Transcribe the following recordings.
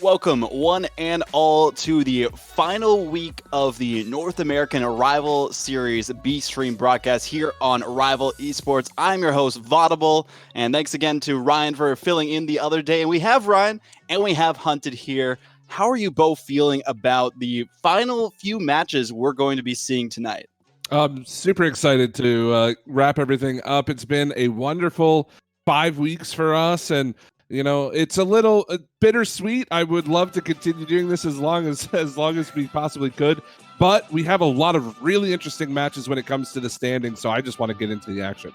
Welcome, one and all, to the final week of the North American Rival Series B-Stream broadcast here on Rival Esports. I'm your host, Vaudable, and thanks again to Ryan for filling in the other day. And we have Ryan, and we have Hunted here. How are you both feeling about the final few matches we're going to be seeing tonight? I'm super excited to wrap everything up. It's been a wonderful 5 weeks for us, and you know, it's a little bittersweet. I would love to continue doing this as long as we possibly could, but we have a lot of really interesting matches when it comes to the standings, so I just want to get into the action.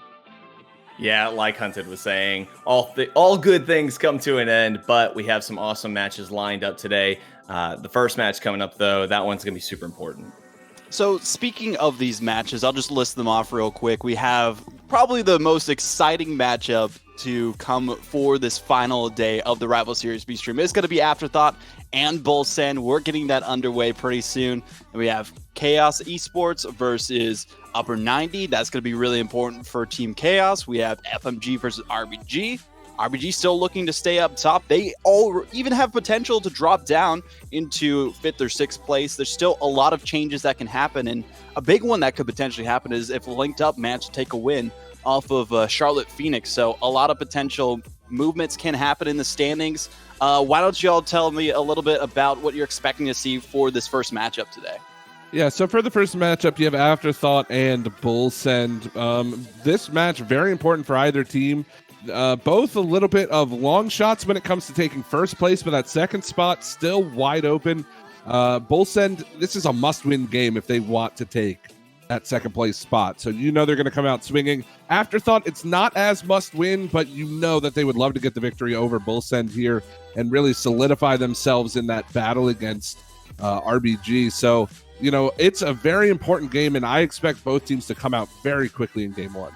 Yeah, like Hunted was saying, all good things come to an end, but we have some awesome matches lined up today. The first match coming up, though, that one's going to be super important. So speaking of these matches, I'll just list them off real quick. We have probably the most exciting matchup to come for this final day of the Rival Series B-Stream. It's going to be Afterthought and Bullsend. We're getting that underway pretty soon. And we have Chaos Esports versus Upper 90. That's going to be really important for Team Chaos. We have FMG versus RBG. RBG still looking to stay up top. They all even have potential to drop down into 5th or 6th place. There's still a lot of changes that can happen, and a big one that could potentially happen is if Linked Up manage to take a win off of Charlotte Phoenix. So a lot of potential movements can happen in the standings. Why don't you all tell me a little bit about what you're expecting to see for this first matchup today? Yeah, so for the first matchup, you have Afterthought and Bullsend. This match, very important for either team. Both a little bit of long shots when it comes to taking first place, but that second spot still wide open. Bullsend, this is a must-win game if they want to take that second place spot. So you know they're going to come out swinging. Afterthought, it's not as must-win, but you know that they would love to get the victory over Bullsend here and really solidify themselves in that battle against RBG. So, you know, it's a very important game, and I expect both teams to come out very quickly in game one.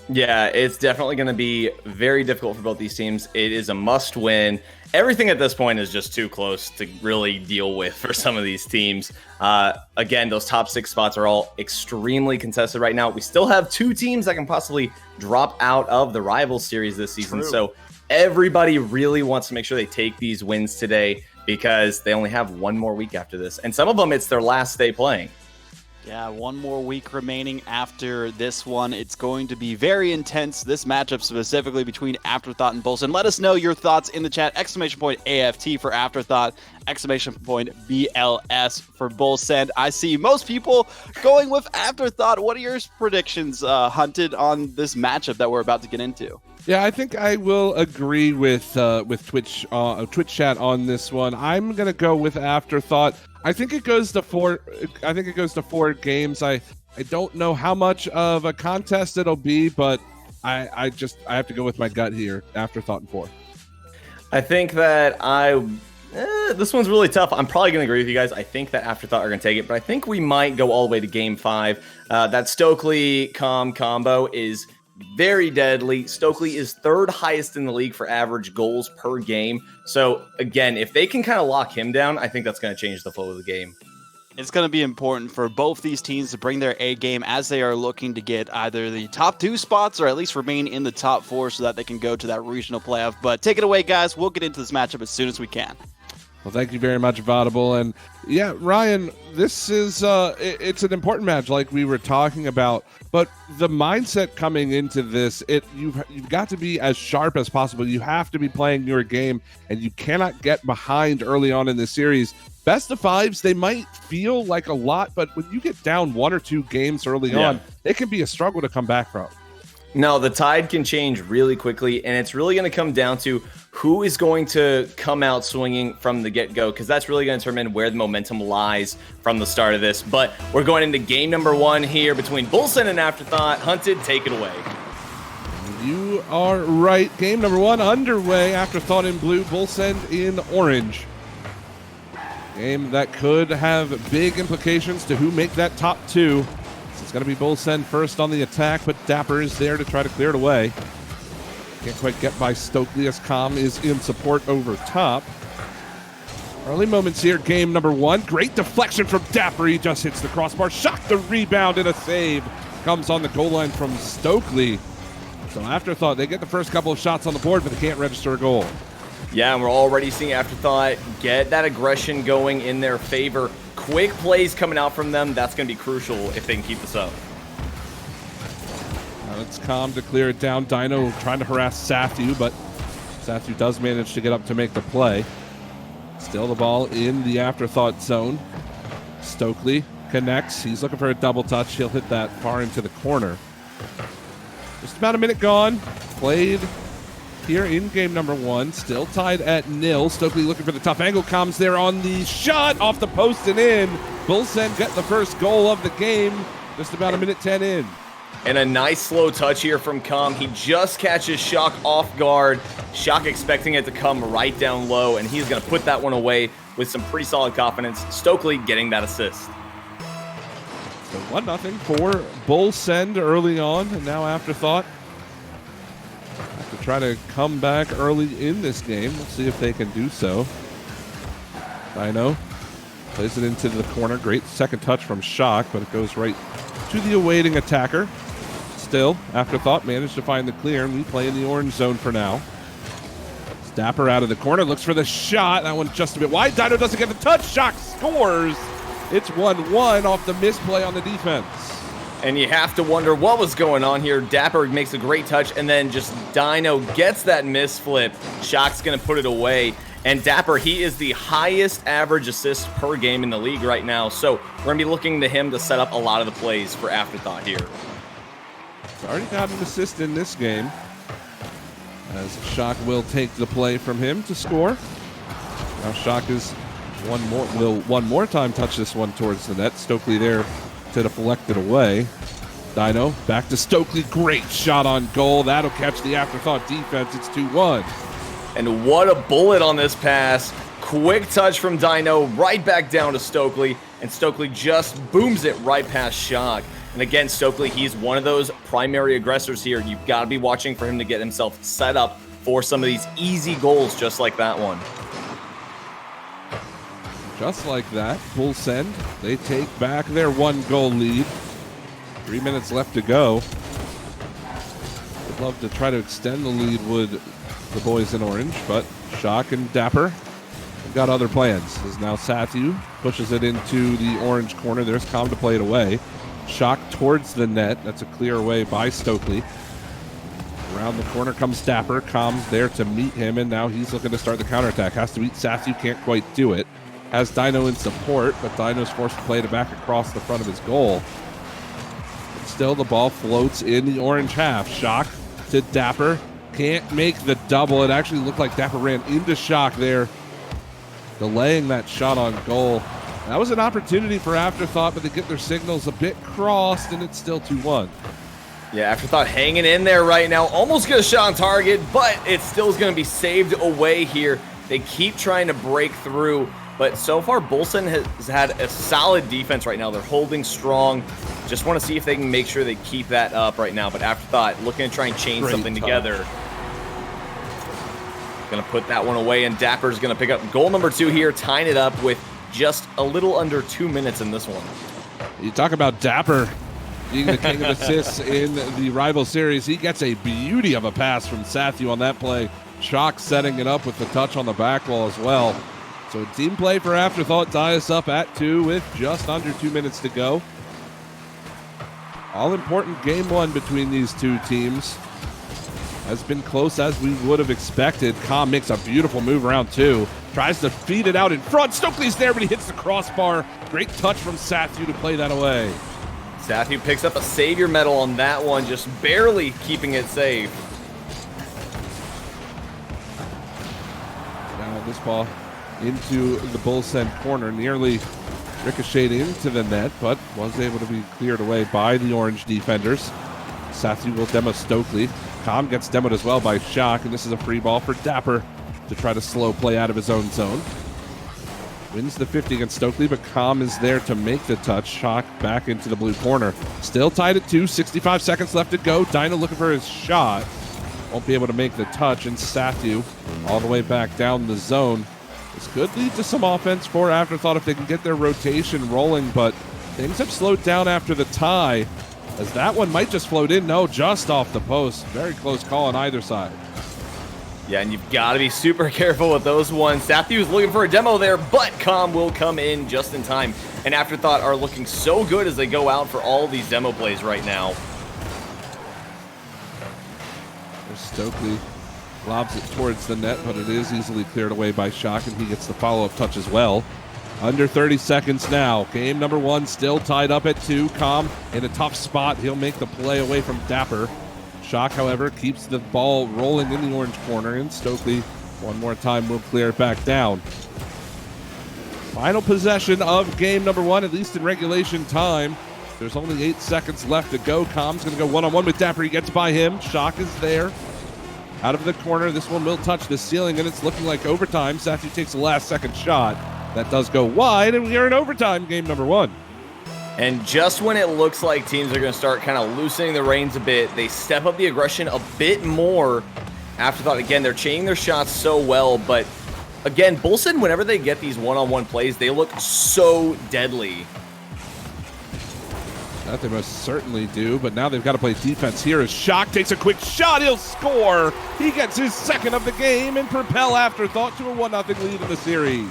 Yeah, it's definitely going to be very difficult for both these teams. It is a must-win. Everything at this point is just too close to really deal with for some of these teams. Again, those top 6 spots are all extremely contested right now. We still have 2 teams that can possibly drop out of the Rival Series this season. True. So everybody really wants to make sure they take these wins today because they only have one more week after this. And some of them, it's their last day playing. Yeah, one more week remaining after this one. It's going to be very intense, this matchup specifically between Afterthought and Bullsend. Let us know your thoughts in the chat. !AFT for Afterthought, !BLS for Bullsend. I see most people going with Afterthought. What are your predictions, Hunted, on this matchup that we're about to get into? Yeah, I think I will agree with Twitch chat on this one. I'm gonna go with Afterthought. I think it goes to 4. I think it goes to 4 games. I don't know how much of a contest it'll be, but I have to go with my gut here. Afterthought in 4. I think that this one's really tough. I'm probably going to agree with you guys. I think that Afterthought are going to take it, but I think we might go all the way to game 5. That Stokely combo is very deadly. Stokely is 3rd highest in the league for average goals per game. So again, if they can kind of lock him down, I think that's going to change the flow of the game. It's going to be important for both these teams to bring their A game as they are looking to get either the top 2 spots or at least remain in the top 4 so that they can go to that regional playoff. But take it away, guys. We'll get into this matchup as soon as we can. Well, thank you very much, Vaudable. And yeah, Ryan, this is it's an important match like we were talking about, but the mindset coming into this, you've got to be as sharp as possible. You have to be playing your game, and you cannot get behind early on in the series. Best of 5s, they might feel like a lot, but when you get down 1 or 2 games early on, it can be a struggle to come back from. No, the tide can change really quickly, and it's really going to come down to who is going to come out swinging from the get-go, because that's really going to determine where the momentum lies from the start of this. But we're going into game number 1 here between Bullsend and Afterthought. Hunted, take it away. You are right. Game number 1 underway. Afterthought in blue, Bullsend in orange. Game that could have big implications to who make that top 2. It's going to be Bullsend first on the attack, but Dapper is there to try to clear it away. Can't quite get by Stokely as Calm is in support over top. Early moments here, game number 1. Great deflection from Dapper. He just hits the crossbar. Shock the rebound and a save. Comes on the goal line from Stokely. So Afterthought, they get the first couple of shots on the board, but they can't register a goal. Yeah, and we're already seeing Afterthought get that aggression going in their favor. Quick plays coming out from them. That's going to be crucial if they can keep this up. Now it's Calm to clear it down. Dino trying to harass Sathu, but Sathu does manage to get up to make the play. Still the ball in the Afterthought zone. Stokely connects. He's looking for a double touch. He'll hit that far into the corner. Just about a minute gone. Played here in game number 1. Still tied at 0. Stokely looking for the tough angle. Comes there on the shot off the post and in. Bullsen get the first goal of the game. Just about a minute 10 in. And a nice slow touch here from Com. He just catches Shock off guard. Shock expecting it to come right down low, and he's going to put that one away with some pretty solid confidence. Stokely getting that assist. So 1-0 for Bullsend early on, and now Afterthought have to try to come back early in this game. Let's see if they can do so. Dino plays it into the corner. Great second touch from Shock, but it goes right to the awaiting attacker. Still, Afterthought managed to find the clear, and we play in the orange zone for now. Dapper out of the corner, looks for the shot. That one just a bit wide. Dino doesn't get the touch. Shock scores. It's 1-1 off the misplay on the defense. And you have to wonder what was going on here. Dapper makes a great touch, and then just Dino gets that misflip. Shock's going to put it away. And Dapper, he is the highest average assist per game in the league right now. So we're going to be looking to him to set up a lot of the plays for Afterthought here. He's already got an assist in this game, as Shock will take the play from him to score. Now Shock is will one more time touch this one towards the net. Stokely there to deflect it away. Dino back to Stokely. Great shot on goal. That'll catch the Afterthought defense. It's 2-1. And what a bullet on this pass. Quick touch from Dino right back down to Stokely, and Stokely just booms it right past Shock. And again, Stokely, he's one of those primary aggressors here. You've got to be watching for him to get himself set up for some of these easy goals just like that one. Just like that, Bullsend, they take back their 1-goal lead. 3 minutes left to go. Would love to try to extend the lead, would the boys in orange, but Shock and Dapper have got other plans. As now Sathu pushes it into the orange corner. There's Com to play it away. Shock towards the net. That's a clear away by Stokely. Around the corner comes Dapper. Com's there to meet him, and now he's looking to start the counterattack. Has to beat Sathu, can't quite do it. Has Dino in support, but Dino's forced to play it back across the front of his goal. But still, the ball floats in the orange half. Shock to Dapper. Can't make the double. It actually looked like Dapper ran into Shock there, delaying that shot on goal. That was an opportunity for Afterthought, but they get their signals a bit crossed, and it's still 2-1. Yeah, Afterthought hanging in there right now. Almost get a shot on target, but it still is going to be saved away here. They keep trying to break through, but so far, Bullsen has had a solid defense right now. They're holding strong. Just want to see if they can make sure they keep that up right now. But Afterthought looking to try and chain something together. Going to put that one away, and Dapper's going to pick up goal number 2 here, tying it up with just a little under 2 minutes in this one. You talk about Dapper being the king of assists in the rival series. He gets a beauty of a pass from Sathu on that play. Shock setting it up with the touch on the back wall as well. So team play for Afterthought tie us up at 2 with just under 2 minutes to go. All important game 1 between these two teams. Has been close as we would have expected. Com makes a beautiful move around 2. Tries to feed it out in front. Stokely's there, but he hits the crossbar. Great touch from Sathu to play that away. Sathu picks up a savior medal on that one, just barely keeping it safe. Now this ball into the Bullsen corner, nearly ricocheted into the net, but was able to be cleared away by the orange defenders. Sathu will demo Stokely. Com gets demoed as well by Shock, and this is a free ball for Dapper to try to slow play out of his own zone. Wins the 50 against Stokely, but Com is there to make the touch. Shock back into the blue corner. Still tied at 2, 65 seconds left to go. Dino looking for his shot. Won't be able to make the touch, and Sathu all the way back down the zone. This could lead to some offense for Afterthought if they can get their rotation rolling, but things have slowed down after the tie, as that one might just float in. No, just off the post. Very close call on either side. Yeah, and you've got to be super careful with those ones. Sathu is looking for a demo there, but Calm will come in just in time. And Afterthought are looking so good as they go out for all these demo plays right now. There's Stokely. Lobs it towards the net, but it is easily cleared away by Shock, and he gets the follow-up touch as well. Under 30 seconds now. Game number 1 still tied up at 2. Calm in a tough spot. He'll make the play away from Dapper. Shock, however, keeps the ball rolling in the orange corner, and Stokely one more time will clear it back down. Final possession of game number 1, at least in regulation time. There's only 8 seconds left to go. Calm's going to go one-on-one with Dapper. He gets by him. Shock is there. Out of the corner, this one will touch the ceiling, and it's looking like overtime. Sathu takes the last second shot. That does go wide, and we are in overtime, game number 1. And just when it looks like teams are going to start kind of loosening the reins a bit, they step up the aggression a bit more. Afterthought, again, they're chaining their shots so well, but again, Bulsen, whenever they get these one-on-one plays, they look so deadly. That they most certainly do, but now they've got to play defense here as Shock takes a quick shot. He'll score. He gets his second of the game and propel Afterthought to a 1-0 lead in the series.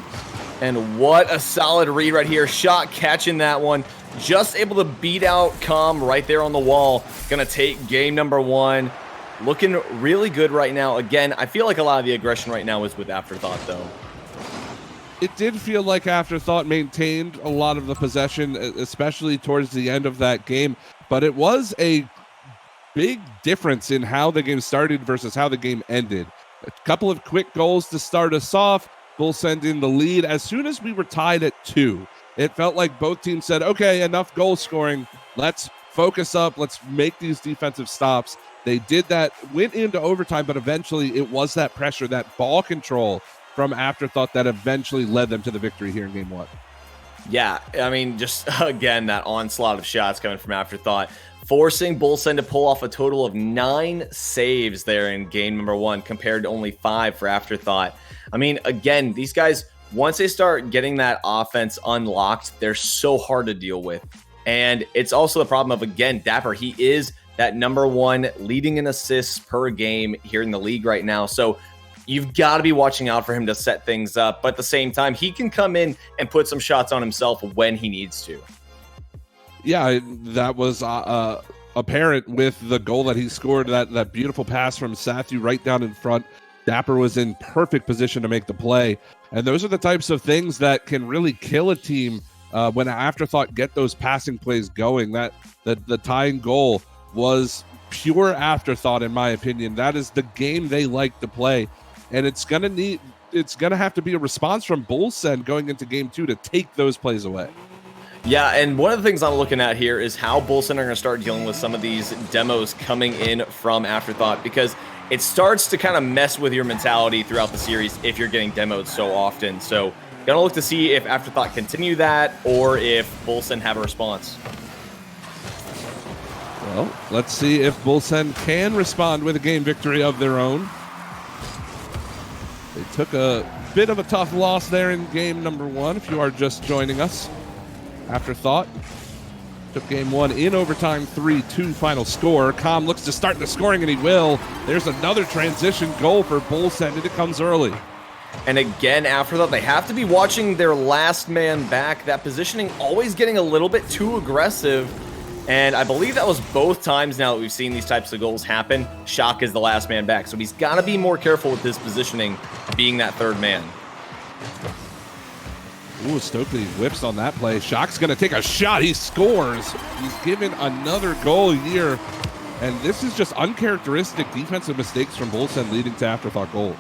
And what a solid read right here. Shock catching that one. Just able to beat out Calm right there on the wall. Gonna take game number 1. Looking really good right now. Again, I feel like a lot of the aggression right now is with Afterthought, though. It did feel like Afterthought maintained a lot of the possession, especially towards the end of that game, but it was a big difference in how the game started versus how the game ended. A couple of quick goals to start us off. Bulsen in the lead. As soon as we were tied at 2, it felt like both teams said, okay, enough goal scoring. Let's focus up. Let's make these defensive stops. They did that, went into overtime, but eventually it was that pressure, that ball control from Afterthought that eventually led them to the victory here in game 1. Yeah, I mean, just again, that onslaught of shots coming from Afterthought, forcing Bulsen to pull off a total of 9 saves there in game number 1 compared to only 5 for Afterthought. I mean, again, these guys, once they start getting that offense unlocked, they're so hard to deal with. And it's also the problem of, again, Dapper, he is that number 1 leading in assists per game here in the league right now. So you've got to be watching out for him to set things up. But at the same time, he can come in and put some shots on himself when he needs to. Yeah, that was apparent with the goal that he scored, that beautiful pass from Sathu right down in front. Dapper was in perfect position to make the play. And those are the types of things that can really kill a team when Afterthought get those passing plays going. That the tying goal was pure Afterthought, in my opinion. That is the game they like to play. And it's gonna have to be a response from Bulsen going into game 2 to take those plays away. Yeah, and one of the things I'm looking at here is how Bulsen are going to start dealing with some of these demos coming in from Afterthought, because it starts to kind of mess with your mentality throughout the series if you're getting demoed so often. So gonna look to see if Afterthought continue that or if Bulsen have a response. Well, let's see if Bulsen can respond with a game victory of their own. They took a bit of a tough loss there in game number 1, if you are just joining us. Afterthought took game 1 in overtime, 3-2 final score. Calm looks to start the scoring, and he will. There's another transition goal for Bulsen, and it comes early. And again, Afterthought, they have to be watching their last man back. That positioning always getting a little bit too aggressive. And I believe that was both times now that we've seen these types of goals happen. Shock is the last man back. So he's got to be more careful with his positioning, being that third man. Ooh, Stokely whips on that play. Shock's going to take a shot. He scores. He's given another goal here. And this is just uncharacteristic defensive mistakes from Bulsen leading to Afterthought goals.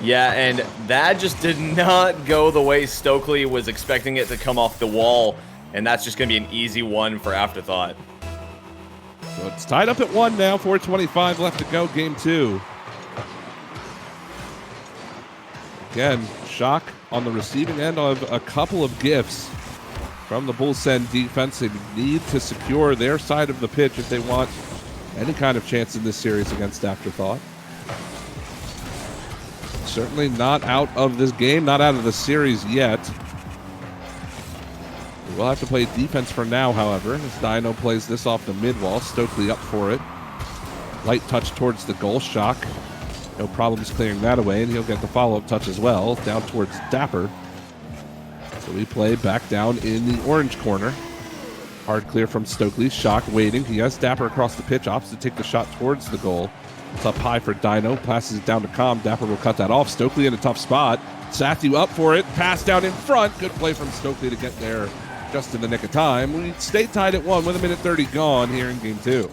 Yeah, and that just did not go the way Stokely was expecting it to come off the wall. And that's just going to be an easy one for Afterthought. So it's tied up at 1 now. 4:25 left to go, game 2. Again, Shock on the receiving end of a couple of gifts from the Bulsen defense. They need to secure their side of the pitch if they want any kind of chance in this series against Afterthought. Certainly not out of this game, not out of the series yet. We'll have to play defense for now, however, as Dino plays this off the mid wall. Stokely up for it. Light touch towards the goal. Shock No problems clearing that away, and he'll get the follow-up touch as well, down towards Dapper. So we play back down in the orange corner. Hard clear from Stokely. Shock waiting. He has Dapper across the pitch, opts to take the shot towards the goal. It's up high for Dino. Passes it down to Com. Dapper will cut that off. Stokely in a tough spot. Sathu up for it. Pass down in front. Good play from Stokely to get there just in the nick of time. We stay tied at 1 with a minute 30 gone here in game 2.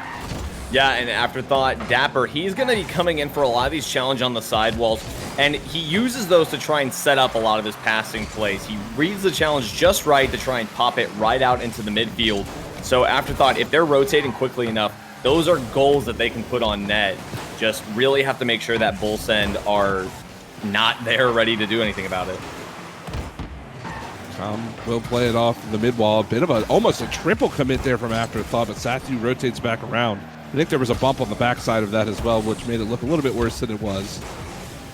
Yeah, and Afterthought, Dapper, he's going to be coming in for a lot of these challenge on the sidewalls, and he uses those to try and set up a lot of his passing plays. He reads the challenge just right to try and pop it right out into the midfield. So Afterthought, if they're rotating quickly enough, those are goals that they can put on net. Just really have to make sure that Bull Send are not there ready to do anything about it. Will play it off the mid wall. A bit of almost a triple commit there from Afterthought, but Sathu rotates back around. I think there was a bump on the backside of that as well, which made it look a little bit worse than it was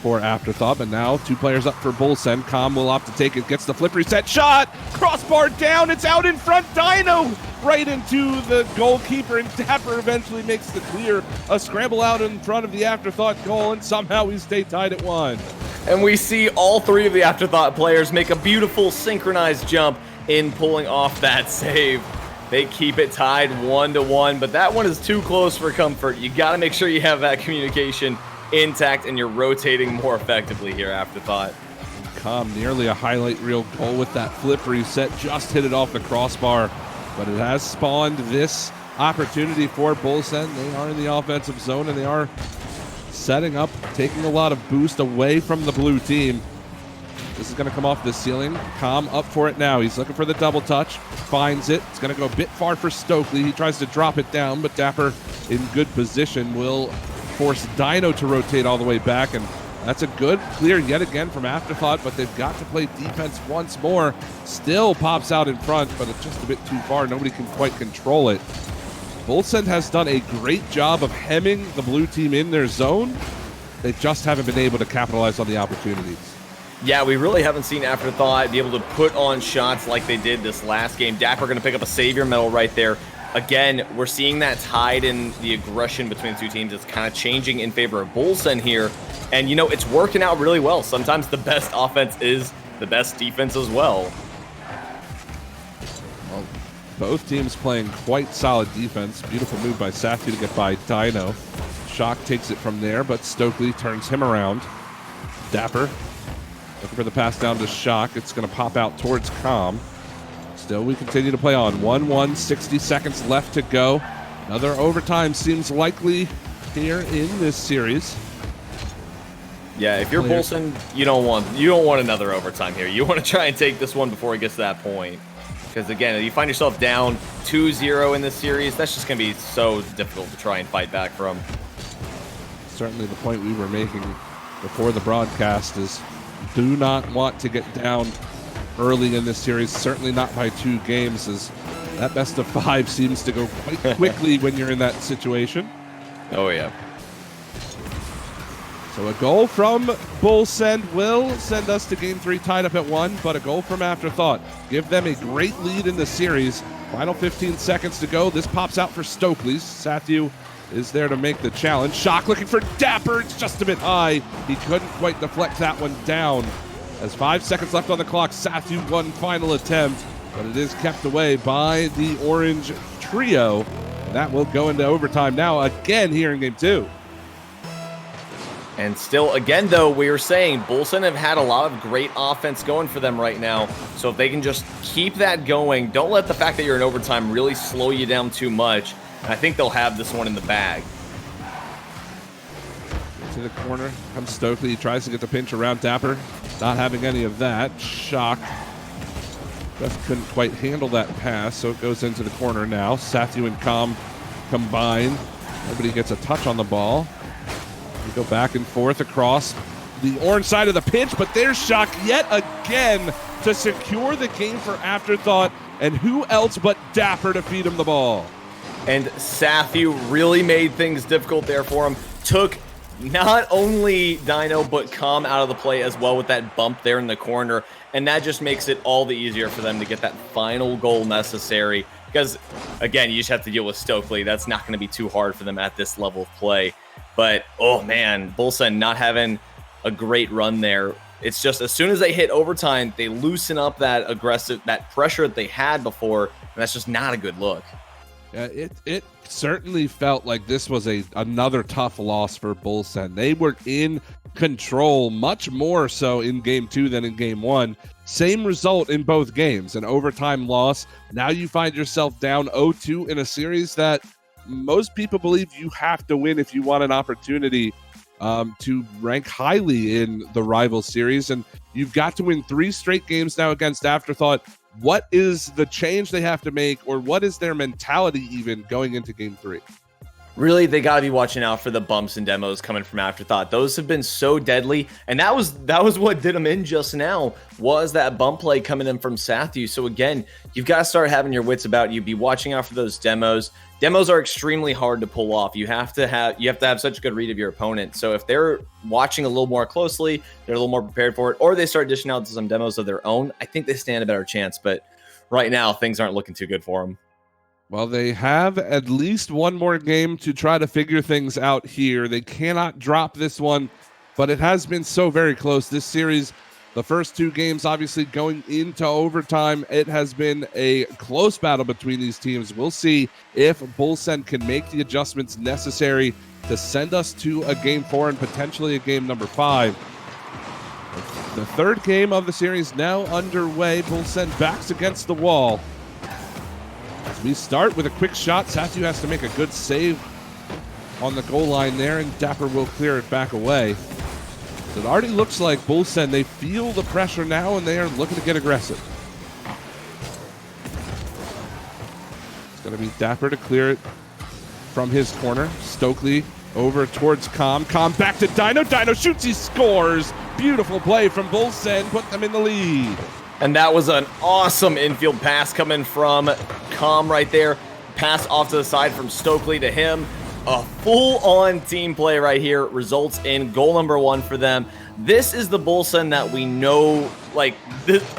for Afterthought. But now 2 players up for Bull Send. Com will opt to take it, gets the flip reset shot. Crossbar down, it's out in front. Dino right into the goalkeeper, and Dapper eventually makes the clear. A scramble out in front of the Afterthought goal, and somehow we stay tied at 1. And we see all 3 of the Afterthought players make a beautiful synchronized jump in pulling off that save. They keep it tied 1-1, but that one is too close for comfort. You got to make sure you have that communication intact and you're rotating more effectively here, Afterthought. Com nearly a highlight reel goal with that flip reset. Just hit it off the crossbar, but it has spawned this opportunity for Bull Send. They are in the offensive zone and they are setting up, taking a lot of boost away from the blue team. This is going to come off the ceiling. Com up for it now. He's looking for the double touch. Finds it. It's going to go a bit far for Stokely. He tries to drop it down, but Dapper in good position will force Dino to rotate all the way back. And that's a good clear yet again from Afterthought, but they've got to play defense once more. Still pops out in front, but it's just a bit too far. Nobody can quite control it. Bull Send has done a great job of hemming the blue team in their zone. They just haven't been able to capitalize on the opportunities. Yeah, we really haven't seen Afterthought be able to put on shots like they did this last game. Dapper going to pick up a savior medal right there. Again, we're seeing that tide in the aggression between the 2 teams. It's kind of changing in favor of Bull Send here. And, you know, it's working out really well. Sometimes the best offense is the best defense as well. Well, both teams playing quite solid defense. Beautiful move by Sathu to get by Dino. Shock takes it from there, but Stokely turns him around. Dapper looking for the pass down to Shock. It's going to pop out towards Com. Still, we continue to play on. 1-1, 60 seconds left to go. Another overtime seems likely here in this series. Yeah, if you're Bull Send, you don't want another overtime here. You want to try and take this one before it gets to that point. Because again, if you find yourself down 2-0 in this series, that's just going to be so difficult to try and fight back from. Certainly the point we were making before the broadcast is do not want to get down early in this series, certainly not by 2 games, as that best of 5 seems to go quite quickly when you're in that situation. Oh, yeah. So a goal from Bull Send will send us to game 3 tied up at 1, but a goal from Afterthought give them a great lead in the series. Final 15 seconds to go. This pops out for Stokely. Sathu is there to make the challenge. Shock looking for Dapper. It's just a bit high. He couldn't quite deflect that one down. As 5 seconds left on the clock, Sathu one final attempt, but it is kept away by the orange trio. And that will go into overtime now again here in game 2. And still, again, though, we were saying Bull Send have had a lot of great offense going for them right now. So if they can just keep that going, don't let the fact that you're in overtime really slow you down too much. And I think they'll have this one in the bag. To the corner comes Stokely. He tries to get the pinch around Dapper. Not having any of that. Shock just couldn't quite handle that pass, so it goes into the corner now. Sathu and Com combine. Nobody gets a touch on the ball. We go back and forth across the orange side of the pitch, but there's Shock yet again to secure the game for Afterthought. And who else but Dapper to feed him the ball? And Sathu really made things difficult there for him. Took not only Dino, but Com out of the play as well with that bump there in the corner. And that just makes it all the easier for them to get that final goal necessary. Because, again, you just have to deal with Stokely. That's not going to be too hard for them at this level of play. But, oh man, Bullsen not having a great run there. It's just as soon as they hit overtime, they loosen up that pressure that they had before, and that's just not a good look. It certainly felt like this was another tough loss for Bullsen. They were in control, much more so in game 2 than in game 1. Same result in both games, an overtime loss. Now you find yourself down 0-2 in a series that most people believe you have to win if you want an opportunity to rank highly in the rival series. And you've got to win 3 straight games now against Afterthought. What is the change they have to make, or what is their mentality even going into game 3? Really, they got to be watching out for the bumps and demos coming from Afterthought. Those have been so deadly, and that was what did them in just now, was that bump play coming in from Sathu. So again, you've got to start having your wits about you. Be watching out for those demos. Demos are extremely hard to pull off. You have to have such a good read of your opponent. So if they're watching a little more closely, they're a little more prepared for it, or they start dishing out some demos of their own, I think they stand a better chance. But right now, things aren't looking too good for them. Well, they have at least one more game to try to figure things out here. They cannot drop this one, but it has been so very close. This series, the first 2 games obviously going into overtime, it has been a close battle between these teams. We'll see if Bullsen can make the adjustments necessary to send us to a game 4 and potentially a game number 5. The 3rd game of the series now underway. Bullsen backs against the wall. As we start with a quick shot, Sathu has to make a good save on the goal line there, and Dapper will clear it back away. So it already looks like Bullsen, they feel the pressure now, and they are looking to get aggressive. It's going to be Dapper to clear it from his corner. Stokely over towards Com. Com back to Dino. Dino shoots, he scores. Beautiful play from Bullsen, put them in the lead. And that was an awesome infield pass coming from Com right there. Pass off to the side from Stokely to him. A full-on team play right here results in goal number 1 for them. This is the Bullsen that we know,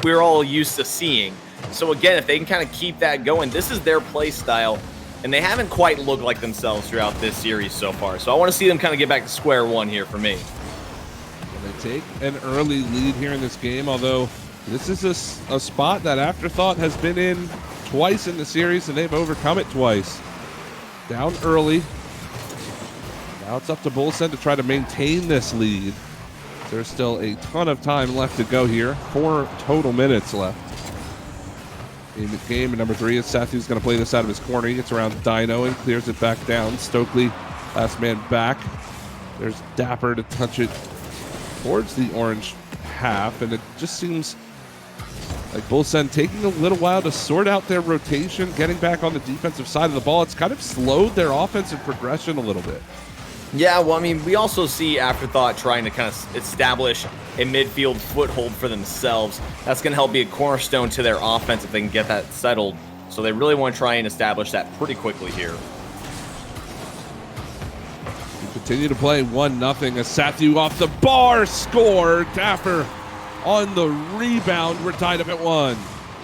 we're all used to seeing. So again, if they can kind of keep that going, this is their play style, and they haven't quite looked like themselves throughout this series so far. So I want to see them kind of get back to square one here for me. Well, they take an early lead here in this game, although this is a spot that Afterthought has been in twice in the series, and they've overcome it twice. Down early. Now it's up to Bullsen to try to maintain this lead. There's still a ton of time left to go here. 4 total minutes left in the game. And number 3 is Sathu's going to play this out of his corner. He gets around Dino and clears it back down. Stokely, last man back. There's Dapper to touch it towards the orange half, and it just seems like Bullsen taking a little while to sort out their rotation, getting back on the defensive side of the ball. It's kind of slowed their offensive progression a little bit. Yeah, well, I mean, we also see Afterthought trying to kind of establish a midfield foothold for themselves. That's going to help be a cornerstone to their offense if they can get that settled. So they really want to try and establish that pretty quickly here. We continue to play 1-0 as Sathu off the bar, score. Dapper on the rebound. We're tied up at 1.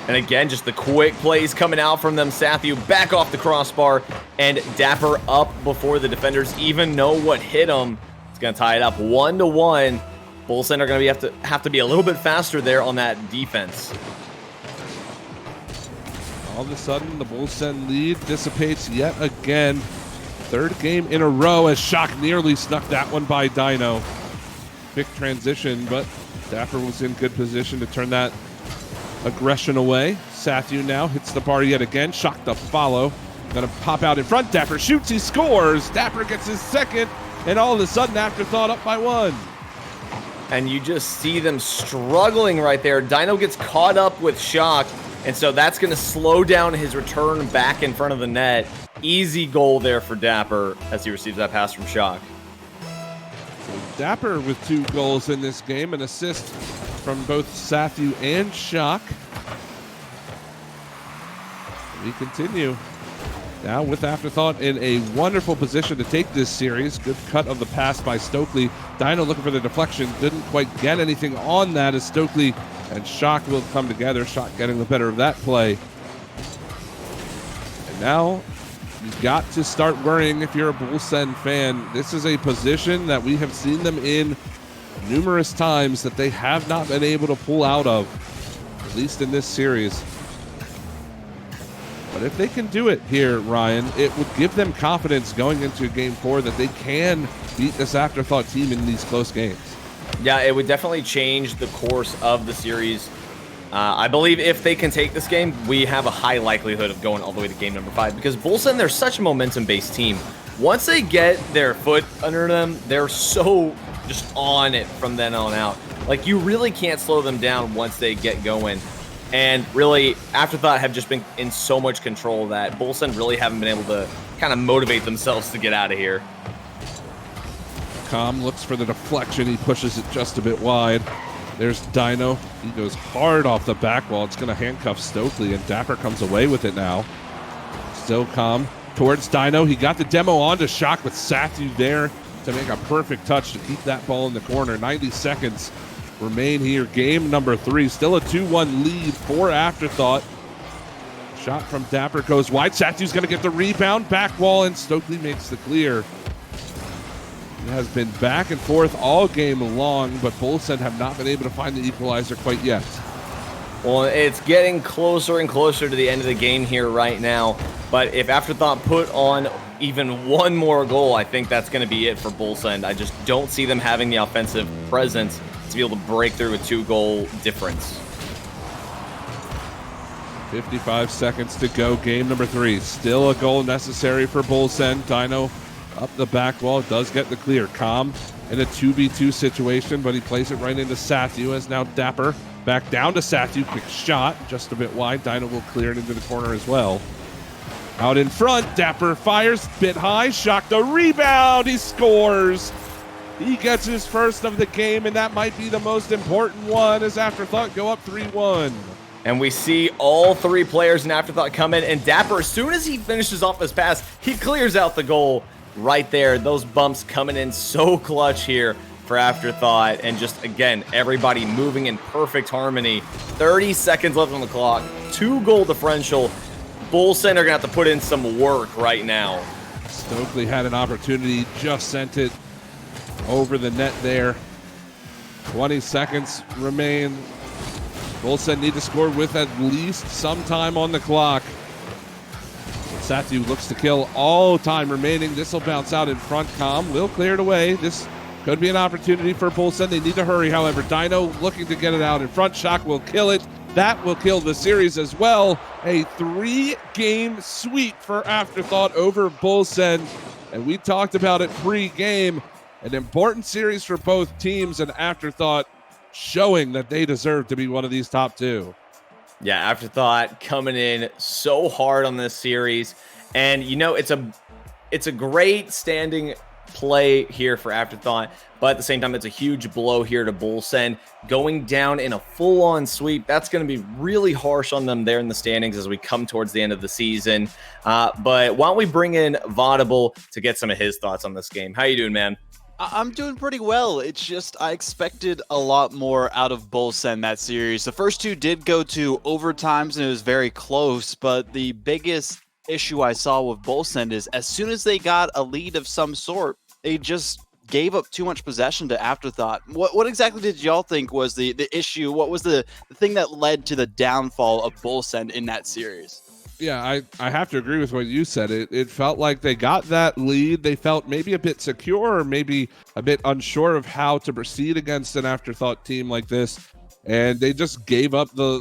And again, just the quick plays coming out from them. Sathu back off the crossbar, and Dapper up before the defenders even know what hit him. It's going to tie it up 1-1. Bullsen are going to have to be a little bit faster there on that defense. All of a sudden, the Bullsen lead dissipates yet again. 3rd game in a row as Shock nearly snuck that one by Dino. Quick transition, but Dapper was in good position to turn that aggression away. Sathu now hits the bar yet again. Shock to follow. Gonna pop out in front. Dapper shoots. He scores. Dapper gets his 2nd. And all of a sudden, Afterthought up by 1. And you just see them struggling right there. Dino gets caught up with Shock. And so that's going to slow down his return back in front of the net. Easy goal there for Dapper as he receives that pass from Shock. So Dapper with 2 goals in this game. An assist from both Sathu and Shock. We continue. Now with Afterthought in a wonderful position to take this series. Good cut of the pass by Stokely. Dino looking for the deflection. Didn't quite get anything on that as Stokely and Shock will come together. Shock getting the better of that play. And now You've got to start worrying if you're a Bullsen fan. This is a position that we have seen them in numerous times that they have not been able to pull out of, at least in this series. But if they can do it here, Ryan, it would give them confidence going into Game 4 that they can beat this Afterthought team in these close games. Yeah, it would definitely change the course of the series. I believe if they can take this game, we have a high likelihood of going all the way to game number 5 because Bullsen, they're such a momentum-based team. Once they get their foot under them, they're so just on it from then on out. Like, you really can't slow them down once they get going. And really, Afterthought have just been in so much control that Bullsen really haven't been able to kind of motivate themselves to get out of here. Com looks for the deflection. He pushes it just a bit wide. There's Dino. He goes hard off the back wall. It's going to handcuff Stokely, and Dapper comes away with it now. Still Com towards Dino. He got the demo onto Shock with Sathu there to make a perfect touch to keep that ball in the corner. 90 seconds remain here. Game number 3. Still a 2-1 lead for Afterthought. Shot from Dapper goes wide. Sathu's going to get the rebound. Back wall, and Stokely makes the clear. It has been back and forth all game long, but Bullsen have not been able to find the equalizer quite yet. Well, it's getting closer and closer to the end of the game here right now. But if Afterthought put on even one more goal, I think that's going to be it for Bullsen. I just don't see them having the offensive presence to be able to break through a 2-goal difference. 55 seconds to go. Game number 3. Still a goal necessary for Bullsen. Dino up the back wall, does get the clear. Com in a 2v2 situation, but he plays it right into Sathu as now Dapper back down to Sathu. Quick shot, just a bit wide. Dino will clear it into the corner as well. Out in front, Dapper fires, bit high. Shock the rebound, he scores. He gets his first of the game, and that might be the most important one as Afterthought go up 3-1. And we see all 3 players in Afterthought come in, and Dapper, as soon as he finishes off his pass, he clears out the goal. Right there, those bumps coming in so clutch here for Afterthought, and just again everybody moving in perfect harmony. 30 seconds left on the clock, 2-goal differential. Bullsen are gonna have to put in some work right now. Stokely had an opportunity, just sent it over the net there. 20 seconds remain. Bullsen need to score with at least some time on the clock. Sathu looks to kill all time remaining. This will bounce out in front. Com will clear it away. This could be an opportunity for Bullsen. They need to hurry, however. Dino looking to get it out in front. Shock will kill it. That will kill the series as well. A 3-game sweep for Afterthought over Bullsen. And we talked about it pre-game. An important series for both teams, and Afterthought showing that they deserve to be one of these top 2. Yeah, Afterthought coming in so hard on this series. And, you know, it's a great standing play here for Afterthought, but at the same time, it's a huge blow here to Bullsen. Going down in a full-on sweep, that's going to be really harsh on them there in the standings as we come towards the end of the season. But why don't we bring in Vaudable to get some of his thoughts on this game? How you doing, man? I'm doing pretty well. It's just I expected a lot more out of Bullsen that series. The first 2 did go to overtimes and it was very close, but the biggest issue I saw with Bullsen is as soon as they got a lead of some sort, they just gave up too much possession to Afterthought. What exactly did y'all think was the issue? What was the thing that led to the downfall of Bullsen in that series? Yeah, I have to agree with what you said. It felt like they got that lead. They felt maybe a bit secure or maybe a bit unsure of how to proceed against an Afterthought team like this. And they just gave up the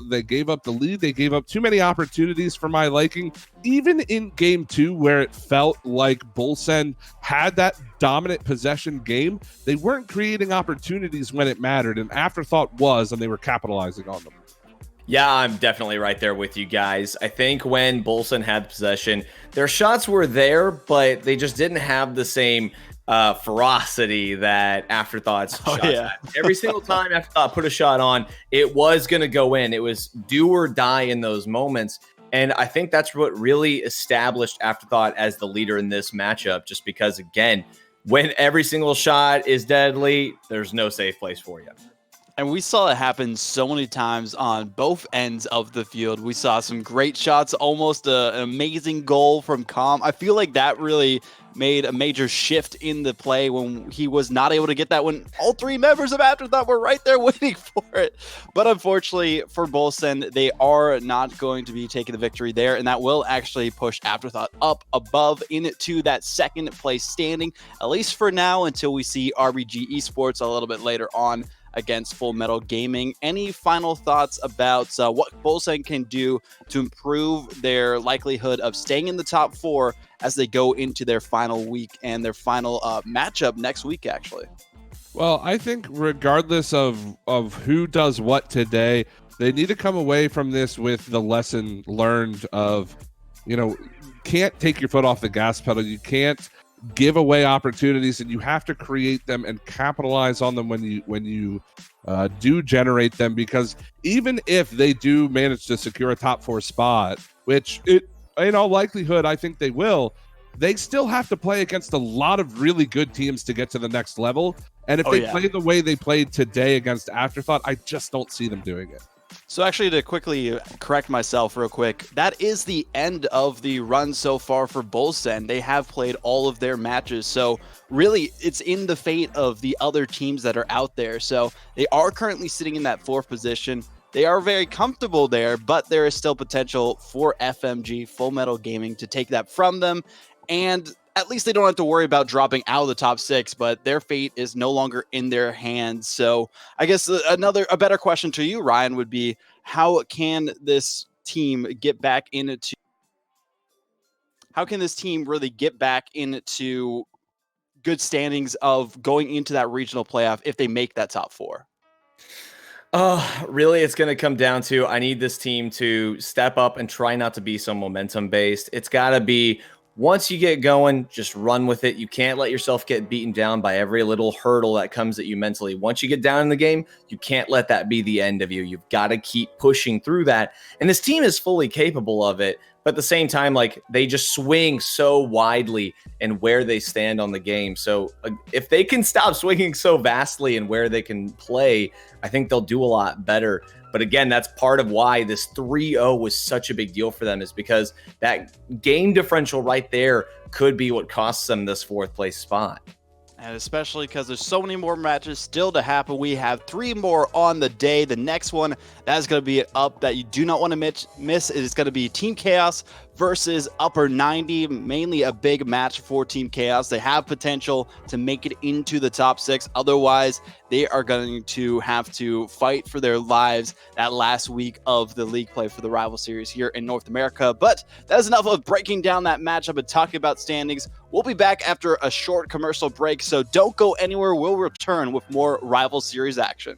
lead. They gave up too many opportunities for my liking. Even in game 2, where it felt like Bullsen had that dominant possession game, they weren't creating opportunities when it mattered, and Afterthought was, and they were capitalizing on them. Yeah, I'm definitely right there with you guys. I think when Bullsen had possession, their shots were there, but they just didn't have the same ferocity that Afterthought's shots had. Every single time Afterthought put a shot on, it was going to go in. It was do or die in those moments. And I think that's what really established Afterthought as the leader in this matchup, just because, again, when every single shot is deadly, there's no safe place for you. And we saw it happen so many times on both ends of the field. We saw some great shots, almost an amazing goal from Com. I feel like that really made a major shift in the play when he was not able to get that when all three members of Afterthought were right there waiting for it. But unfortunately for Bolsen, they are not going to be taking the victory there, and that will actually push Afterthought up above into that second place standing, at least for now, until we see RBG Esports a little bit later on against Full Metal Gaming. Any final thoughts about what Bolsen can do to improve their likelihood of staying in the top 4 as they go into their final week and their final matchup next week, actually? Well, I think regardless of who does what today, they need to come away from this with the lesson learned of, can't take your foot off the gas pedal. You can't give away opportunities, and you have to create them and capitalize on them when you do generate them, because even if they do manage to secure a top 4 spot, which in all likelihood I think they will, they still have to play against a lot of really good teams to get to the next level. And if they play the way they played today against Afterthought, I just don't see them doing it. So actually, to quickly correct myself real quick, that is the end of the run so far for Bolsen. They have played all of their matches. So really, it's in the fate of the other teams that are out there. So they are currently sitting in that 4th position. They are very comfortable there, but there is still potential for FMG, Full Metal Gaming, to take that from them. And at least they don't have to worry about dropping out of the top 6, but their fate is no longer in their hands. So I guess a better question to you, Ryan, would be, how can this team really get back into good standings of going into that regional playoff if they make that top 4? Really, it's going to come down to, I need this team to step up and try not to be so momentum based. It's got to be, once you get going, just run with it. You can't let yourself get beaten down by every little hurdle that comes at you mentally. Once you get down in the game, you can't let that be the end of you. You've got to keep pushing through that. And this team is fully capable of it. But at the same time, like, they just swing so widely in where they stand on the game. So if they can stop swinging so vastly and where they can play, I think they'll do a lot better. But again, that's part of why this 3-0 was such a big deal for them, is because that game differential right there could be what costs them this 4th place spot. And especially because there's so many more matches still to happen. We have 3 more on the day. The next one that is going to be up that you do not want to miss is going to be Team Chaos versus Upper 90. Mainly a big match for Team Chaos. They have potential to make it into the top 6. Otherwise, they are going to have to fight for their lives that last week of the league play for the Rival Series here in North America. But that is enough of breaking down that matchup and talking about standings. We'll be back after a short commercial break, so don't go anywhere. We'll return with more Rival Series action.